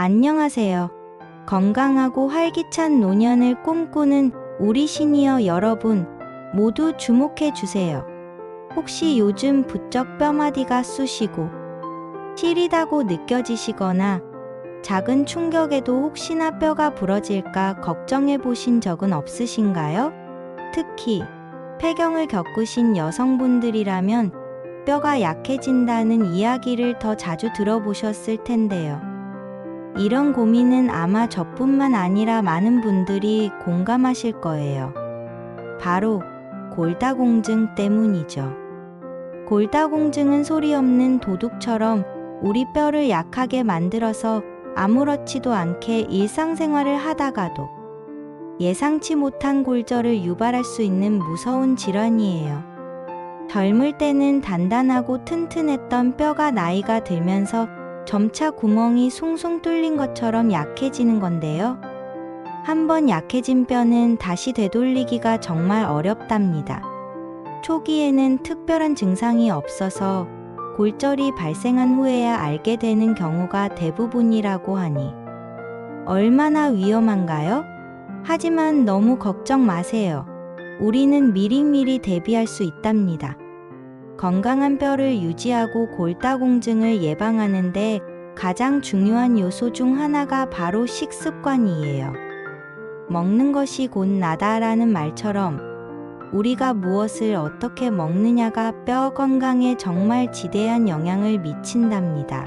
안녕하세요. 건강하고 활기찬 노년을 꿈꾸는 우리 시니어 여러분, 모두 주목해 주세요. 혹시 요즘 부쩍 뼈마디가 쑤시고 시리다고 느껴지시거나 작은 충격에도 혹시나 뼈가 부러질까 걱정해 보신 적은 없으신가요? 특히 폐경을 겪으신 여성분들이라면 뼈가 약해진다는 이야기를 더 자주 들어보셨을 텐데요. 이런 고민은 아마 저뿐만 아니라 많은 분들이 공감하실 거예요. 바로 골다공증 때문이죠. 골다공증은 소리 없는 도둑처럼 우리 뼈를 약하게 만들어서 아무렇지도 않게 일상생활을 하다가도 예상치 못한 골절을 유발할 수 있는 무서운 질환이에요. 젊을 때는 단단하고 튼튼했던 뼈가 나이가 들면서 점차 구멍이 숭숭 뚫린 것처럼 약해지는 건데요. 한번 약해진 뼈는 다시 되돌리기가 정말 어렵답니다. 초기에는 특별한 증상이 없어서 골절이 발생한 후에야 알게 되는 경우가 대부분이라고 하니 얼마나 위험한가요? 하지만 너무 걱정 마세요. 우리는 미리미리 대비할 수 있답니다. 건강한 뼈를 유지하고 골다공증을 예방하는데 가장 중요한 요소 중 하나가 바로 식습관이에요. 먹는 것이 곧 나다라는 말처럼 우리가 무엇을 어떻게 먹느냐가 뼈 건강에 정말 지대한 영향을 미친답니다.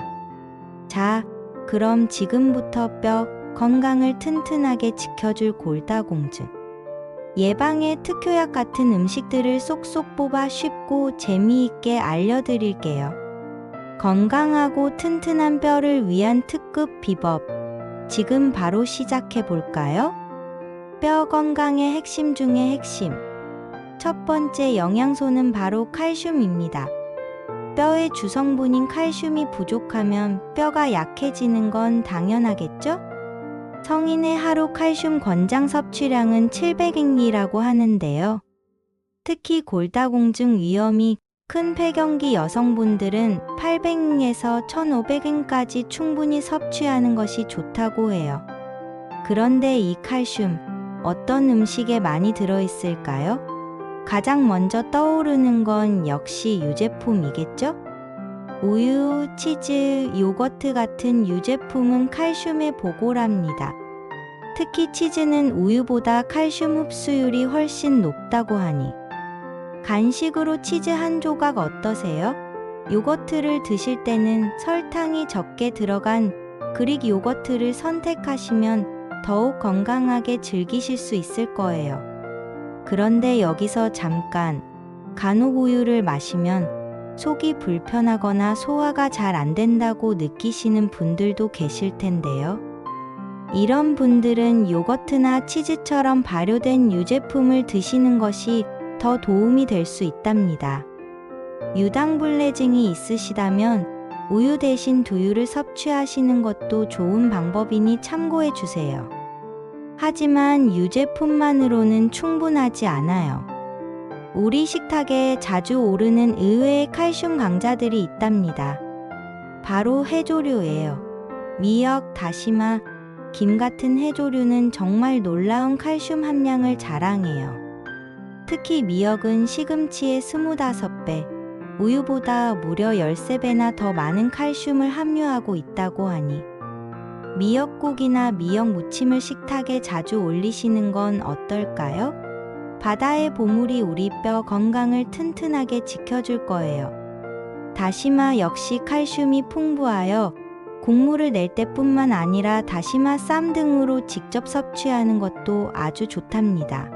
자, 그럼 지금부터 뼈 건강을 튼튼하게 지켜줄 골다공증 예방의 특효약 같은 음식들을 쏙쏙 뽑아 쉽고 재미있게 알려드릴게요. 건강하고 튼튼한 뼈를 위한 특급 비법, 지금 바로 시작해 볼까요? 뼈 건강의 핵심 중의 핵심. 첫 번째 영양소는 바로 칼슘입니다. 뼈의 주성분인 칼슘이 부족하면 뼈가 약해지는 건 당연하겠죠? 성인의 하루 칼슘 권장 섭취량은 700mg라고 하는데요. 특히 골다공증 위험이 큰 폐경기 여성분들은 800mg에서 1500mg까지 충분히 섭취하는 것이 좋다고 해요. 그런데 이 칼슘, 어떤 음식에 많이 들어있을까요? 가장 먼저 떠오르는 건 역시 유제품이겠죠? 우유, 치즈, 요거트 같은 유제품은 칼슘의 보고랍니다. 특히 치즈는 우유보다 칼슘 흡수율이 훨씬 높다고 하니 간식으로 치즈 한 조각 어떠세요? 요거트를 드실 때는 설탕이 적게 들어간 그릭 요거트를 선택하시면 더욱 건강하게 즐기실 수 있을 거예요. 그런데 여기서 잠깐, 간혹 우유를 마시면 속이 불편하거나 소화가 잘 안 된다고 느끼시는 분들도 계실 텐데요. 이런 분들은 요거트나 치즈처럼 발효된 유제품을 드시는 것이 더 도움이 될 수 있답니다. 유당불내증이 있으시다면 우유 대신 두유를 섭취하시는 것도 좋은 방법이니 참고해 주세요. 하지만 유제품만으로는 충분하지 않아요. 우리 식탁에 자주 오르는 의외의 칼슘 강자들이 있답니다. 바로 해조류예요. 미역, 다시마, 김 같은 해조류는 정말 놀라운 칼슘 함량을 자랑해요. 특히 미역은 시금치의 25배, 우유보다 무려 13배나 더 많은 칼슘을 함유하고 있다고 하니 미역국이나 미역 무침을 식탁에 자주 올리시는 건 어떨까요? 바다의 보물이 우리 뼈 건강을 튼튼하게 지켜줄 거예요. 다시마 역시 칼슘이 풍부하여 국물을 낼 때뿐만 아니라 다시마 쌈 등으로 직접 섭취하는 것도 아주 좋답니다.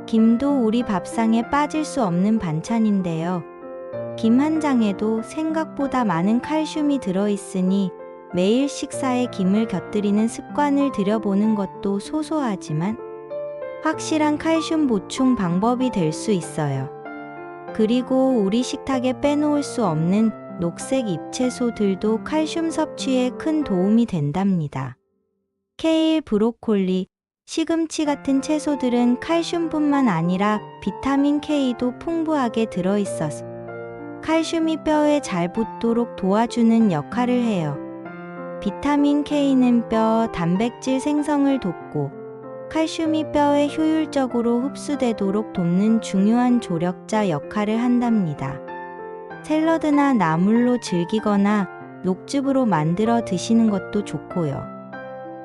김도 우리 밥상에 빠질 수 없는 반찬인데요. 김 한 장에도 생각보다 많은 칼슘이 들어있으니 매일 식사에 김을 곁들이는 습관을 들여보는 것도 소소하지만 확실한 칼슘 보충 방법이 될 수 있어요. 그리고 우리 식탁에 빼놓을 수 없는 녹색 잎채소들도 칼슘 섭취에 큰 도움이 된답니다. 케일, 브로콜리, 시금치 같은 채소들은 칼슘뿐만 아니라 비타민 K도 풍부하게 들어있어서 칼슘이 뼈에 잘 붙도록 도와주는 역할을 해요. 비타민 K는 뼈 단백질 생성을 돕고 칼슘이 뼈에 효율적으로 흡수되도록 돕는 중요한 조력자 역할을 한답니다. 샐러드나 나물로 즐기거나 녹즙으로 만들어 드시는 것도 좋고요.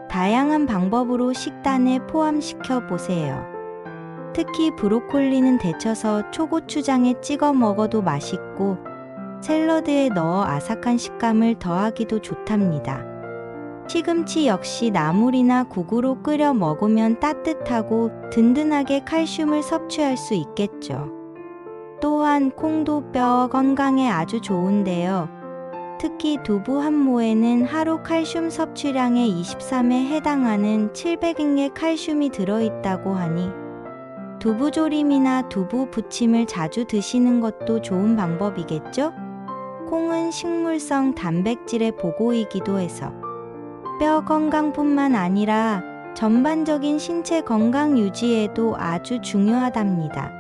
다양한 방법으로 식단에 포함시켜 보세요. 특히 브로콜리는 데쳐서 초고추장에 찍어 먹어도 맛있고 샐러드에 넣어 아삭한 식감을 더하기도 좋답니다. 시금치 역시 나물이나 국으로 끓여 먹으면 따뜻하고 든든하게 칼슘을 섭취할 수 있겠죠. 또한 콩도 뼈 건강에 아주 좋은데요. 특히 두부 한 모에는 하루 칼슘 섭취량의 23에 해당하는 700일의 칼슘이 들어있다고 하니 두부조림이나 두부 부침을 자주 드시는 것도 좋은 방법이겠죠? 콩은 식물성 단백질의 보고이기도 해서 뼈 건강뿐만 아니라 전반적인 신체 건강 유지에도 아주 중요하답니다.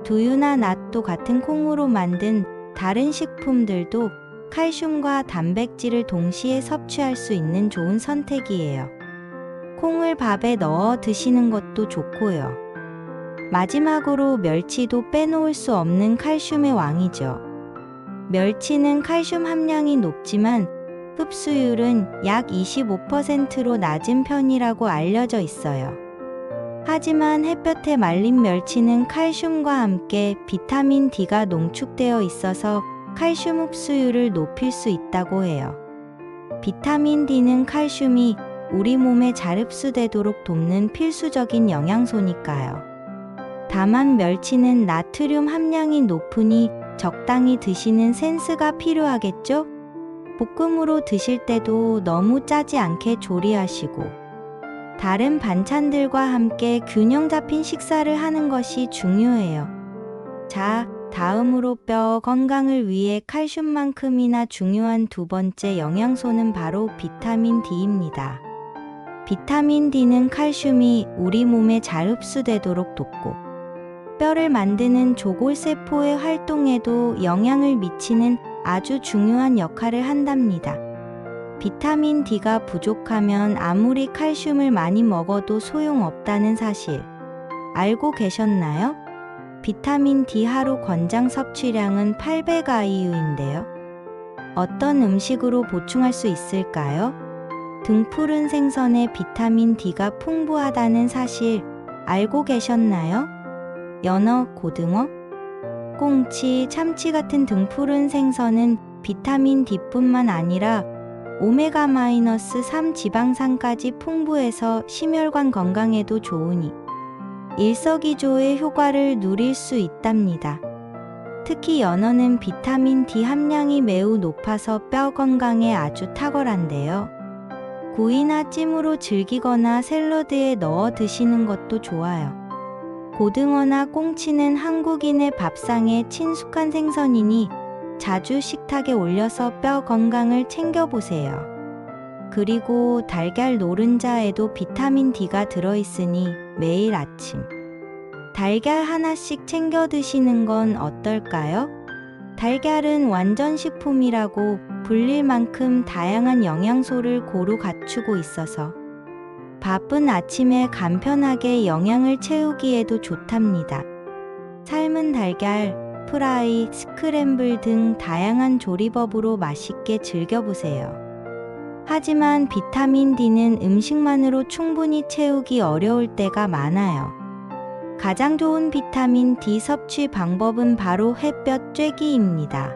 두유나 낫또 같은 콩으로 만든 다른 식품들도 칼슘과 단백질을 동시에 섭취할 수 있는 좋은 선택이에요. 콩을 밥에 넣어 드시는 것도 좋고요. 마지막으로 멸치도 빼놓을 수 없는 칼슘의 왕이죠. 멸치는 칼슘 함량이 높지만 흡수율은 약 25%로 낮은 편이라고 알려져 있어요. 하지만 햇볕에 말린 멸치는 칼슘과 함께 비타민 D가 농축되어 있어서 칼슘 흡수율을 높일 수 있다고 해요. 비타민 D는 칼슘이 우리 몸에 잘 흡수되도록 돕는 필수적인 영양소니까요. 다만 멸치는 나트륨 함량이 높으니 적당히 드시는 센스가 필요하겠죠? 볶음으로 드실 때도 너무 짜지 않게 조리하시고 다른 반찬들과 함께 균형 잡힌 식사를 하는 것이 중요해요. 자, 다음으로 뼈 건강을 위해 칼슘만큼이나 중요한 두 번째 영양소는 바로 비타민 D입니다. 비타민 D는 칼슘이 우리 몸에 잘 흡수되도록 돕고 뼈를 만드는 조골세포의 활동에도 영향을 미치는 아주 중요한 역할을 한답니다. 비타민 D가 부족하면 아무리 칼슘을 많이 먹어도 소용없다는 사실 알고 계셨나요? 비타민 D 하루 권장 섭취량은 800IU인데요. 어떤 음식으로 보충할 수 있을까요? 등푸른 생선에 비타민 D가 풍부하다는 사실 알고 계셨나요? 연어, 고등어, 꽁치, 참치 같은 등푸른 생선은 비타민 D뿐만 아니라 오메가-3 지방산까지 풍부해서 심혈관 건강에도 좋으니 일석이조의 효과를 누릴 수 있답니다. 특히 연어는 비타민 D 함량이 매우 높아서 뼈 건강에 아주 탁월한데요. 구이나 찜으로 즐기거나 샐러드에 넣어 드시는 것도 좋아요. 고등어나 꽁치는 한국인의 밥상에 친숙한 생선이니 자주 식탁에 올려서 뼈 건강을 챙겨보세요. 그리고 달걀 노른자에도 비타민 D가 들어있으니 매일 아침 달걀 하나씩 챙겨 드시는 건 어떨까요? 달걀은 완전 식품이라고 불릴 만큼 다양한 영양소를 고루 갖추고 있어서 바쁜 아침에 간편하게 영양을 채우기에도 좋답니다. 삶은 달걀, 프라이, 스크램블 등 다양한 조리법으로 맛있게 즐겨보세요. 하지만 비타민 D는 음식만으로 충분히 채우기 어려울 때가 많아요. 가장 좋은 비타민 D 섭취 방법은 바로 햇볕 쬐기입니다.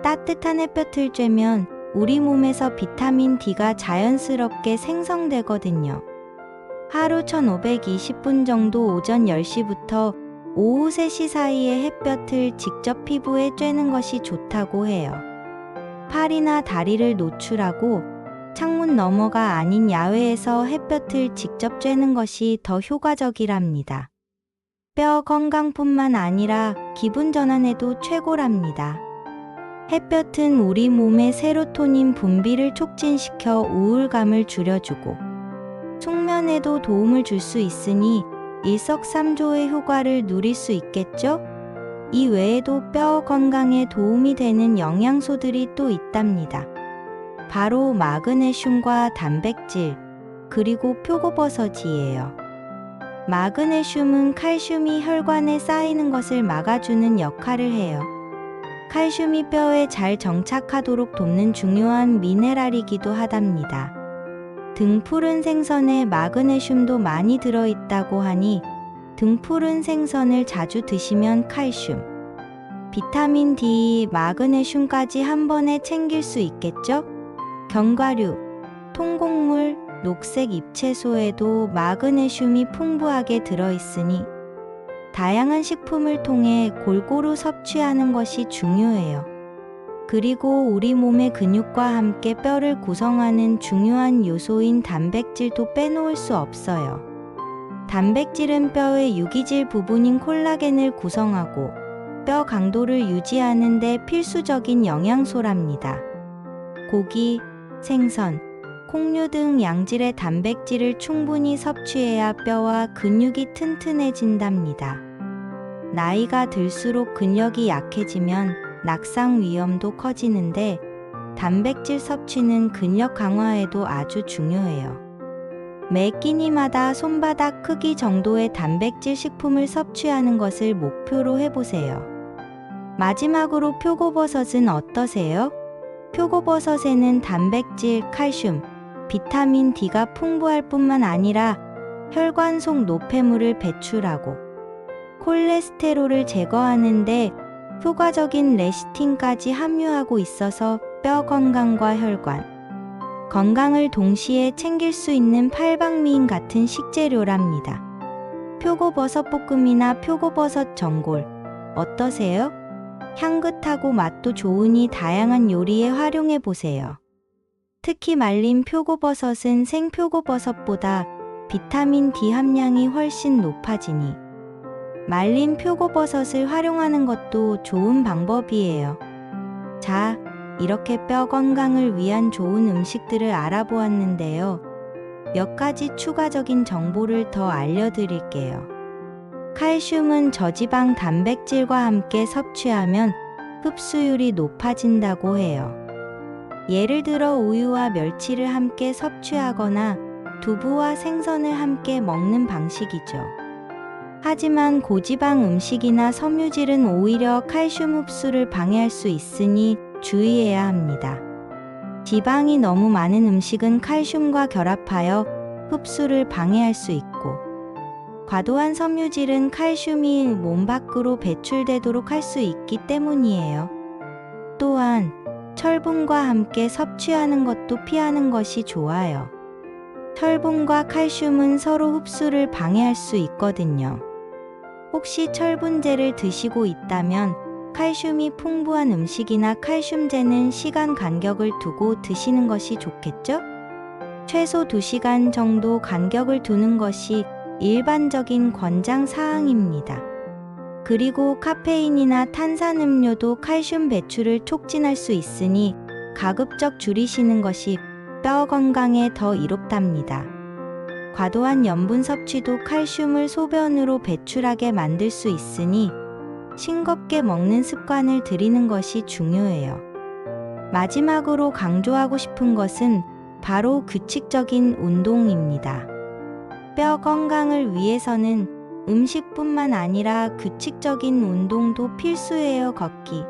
따뜻한 햇볕을 쬐면 우리 몸에서 비타민 D가 자연스럽게 생성되거든요. 하루 1520분 정도 오전 10시부터 오후 3시 사이에 햇볕을 직접 피부에 쬐는 것이 좋다고 해요. 팔이나 다리를 노출하고 창문 너머가 아닌 야외에서 햇볕을 직접 쬐는 것이 더 효과적이랍니다. 뼈 건강뿐만 아니라 기분 전환에도 최고랍니다. 햇볕은 우리 몸의 세로토닌 분비를 촉진시켜 우울감을 줄여주고 숙면에도 도움을 줄 수 있으니 일석삼조의 효과를 누릴 수 있겠죠? 이 외에도 뼈 건강에 도움이 되는 영양소들이 또 있답니다. 바로 마그네슘과 단백질, 그리고 표고버섯이에요. 마그네슘은 칼슘이 혈관에 쌓이는 것을 막아주는 역할을 해요. 칼슘이 뼈에 잘 정착하도록 돕는 중요한 미네랄이기도 하답니다. 등푸른 생선에 마그네슘도 많이 들어있다고 하니 등푸른 생선을 자주 드시면 칼슘, 비타민 D, 마그네슘까지 한 번에 챙길 수 있겠죠? 견과류, 통곡물, 녹색 잎채소에도 마그네슘이 풍부하게 들어있으니 다양한 식품을 통해 골고루 섭취하는 것이 중요해요. 그리고 우리 몸의 근육과 함께 뼈를 구성하는 중요한 요소인 단백질도 빼놓을 수 없어요. 단백질은 뼈의 유기질 부분인 콜라겐을 구성하고 뼈 강도를 유지하는 데 필수적인 영양소랍니다. 고기, 생선, 콩류 등 양질의 단백질을 충분히 섭취해야 뼈와 근육이 튼튼해진답니다. 나이가 들수록 근력이 약해지면 낙상 위험도 커지는데 단백질 섭취는 근력 강화에도 아주 중요해요. 매 끼니마다 손바닥 크기 정도의 단백질 식품을 섭취하는 것을 목표로 해보세요. 마지막으로 표고버섯은 어떠세요? 표고버섯에는 단백질, 칼슘, 비타민 D가 풍부할 뿐만 아니라 혈관 속 노폐물을 배출하고 콜레스테롤을 제거하는 데 효과적인 레시틴까지 함유하고 있어서 뼈 건강과 혈관 건강을 동시에 챙길 수 있는 팔방미인 같은 식재료랍니다. 표고버섯 볶음이나 표고버섯 전골 어떠세요? 향긋하고 맛도 좋으니 다양한 요리에 활용해 보세요. 특히 말린 표고버섯은 생표고버섯보다 비타민 D 함량이 훨씬 높아지니 말린 표고버섯을 활용하는 것도 좋은 방법이에요. 자, 이렇게 뼈 건강을 위한 좋은 음식들을 알아보았는데요. 몇 가지 추가적인 정보를 더 알려드릴게요. 칼슘은 저지방 단백질과 함께 섭취하면 흡수율이 높아진다고 해요. 예를 들어 우유와 멸치를 함께 섭취하거나 두부와 생선을 함께 먹는 방식이죠. 하지만 고지방 음식이나 섬유질은 오히려 칼슘 흡수를 방해할 수 있으니 주의해야 합니다. 지방이 너무 많은 음식은 칼슘과 결합하여 흡수를 방해할 수 있고 과도한 섬유질은 칼슘이 몸 밖으로 배출되도록 할 수 있기 때문이에요. 또한 철분과 함께 섭취하는 것도 피하는 것이 좋아요. 철분과 칼슘은 서로 흡수를 방해할 수 있거든요. 혹시 철분제를 드시고 있다면 칼슘이 풍부한 음식이나 칼슘제는 시간 간격을 두고 드시는 것이 좋겠죠? 최소 2시간 정도 간격을 두는 것이 일반적인 권장 사항입니다. 그리고 카페인이나 탄산음료도 칼슘 배출을 촉진할 수 있으니 가급적 줄이시는 것이 뼈 건강에 더 이롭답니다. 과도한 염분 섭취도 칼슘을 소변으로 배출하게 만들 수 있으니 싱겁게 먹는 습관을 들이는 것이 중요해요. 마지막으로 강조하고 싶은 것은 바로 규칙적인 운동입니다. 뼈 건강을 위해서는 음식뿐만 아니라 규칙적인 운동도 필수예요. 걷기,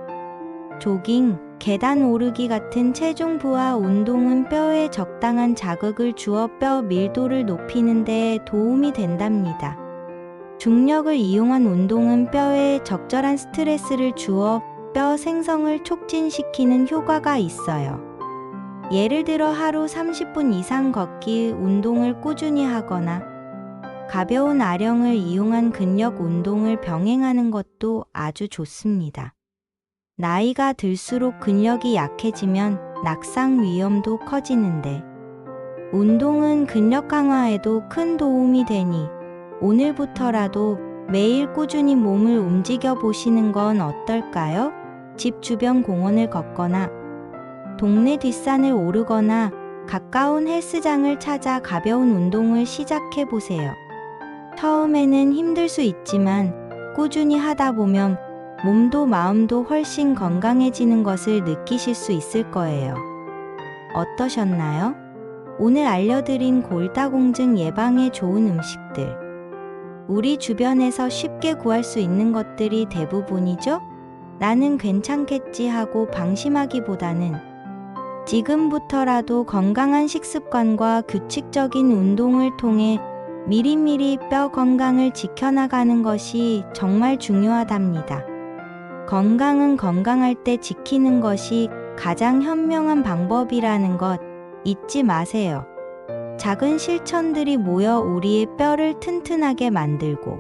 조깅, 계단 오르기 같은 체중 부하 운동은 뼈에 적당한 자극을 주어 뼈 밀도를 높이는 데 도움이 된답니다. 중력을 이용한 운동은 뼈에 적절한 스트레스를 주어 뼈 생성을 촉진시키는 효과가 있어요. 예를 들어 하루 30분 이상 걷기 운동을 꾸준히 하거나 가벼운 아령을 이용한 근력 운동을 병행하는 것도 아주 좋습니다. 나이가 들수록 근력이 약해지면 낙상 위험도 커지는데 운동은 근력 강화에도 큰 도움이 되니 오늘부터라도 매일 꾸준히 몸을 움직여 보시는 건 어떨까요? 집 주변 공원을 걷거나 동네 뒷산을 오르거나 가까운 헬스장을 찾아 가벼운 운동을 시작해 보세요. 처음에는 힘들 수 있지만 꾸준히 하다 보면 몸도 마음도 훨씬 건강해지는 것을 느끼실 수 있을 거예요. 어떠셨나요? 오늘 알려드린 골다공증 예방에 좋은 음식들. 우리 주변에서 쉽게 구할 수 있는 것들이 대부분이죠? 나는 괜찮겠지 하고 방심하기보다는 지금부터라도 건강한 식습관과 규칙적인 운동을 통해 미리미리 뼈 건강을 지켜나가는 것이 정말 중요하답니다. 건강은 건강할 때 지키는 것이 가장 현명한 방법이라는 것 잊지 마세요. 작은 실천들이 모여 우리의 뼈를 튼튼하게 만들고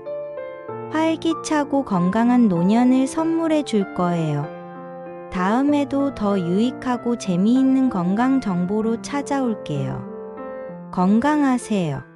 활기차고 건강한 노년을 선물해 줄 거예요. 다음에도 더 유익하고 재미있는 건강 정보로 찾아올게요. 건강하세요.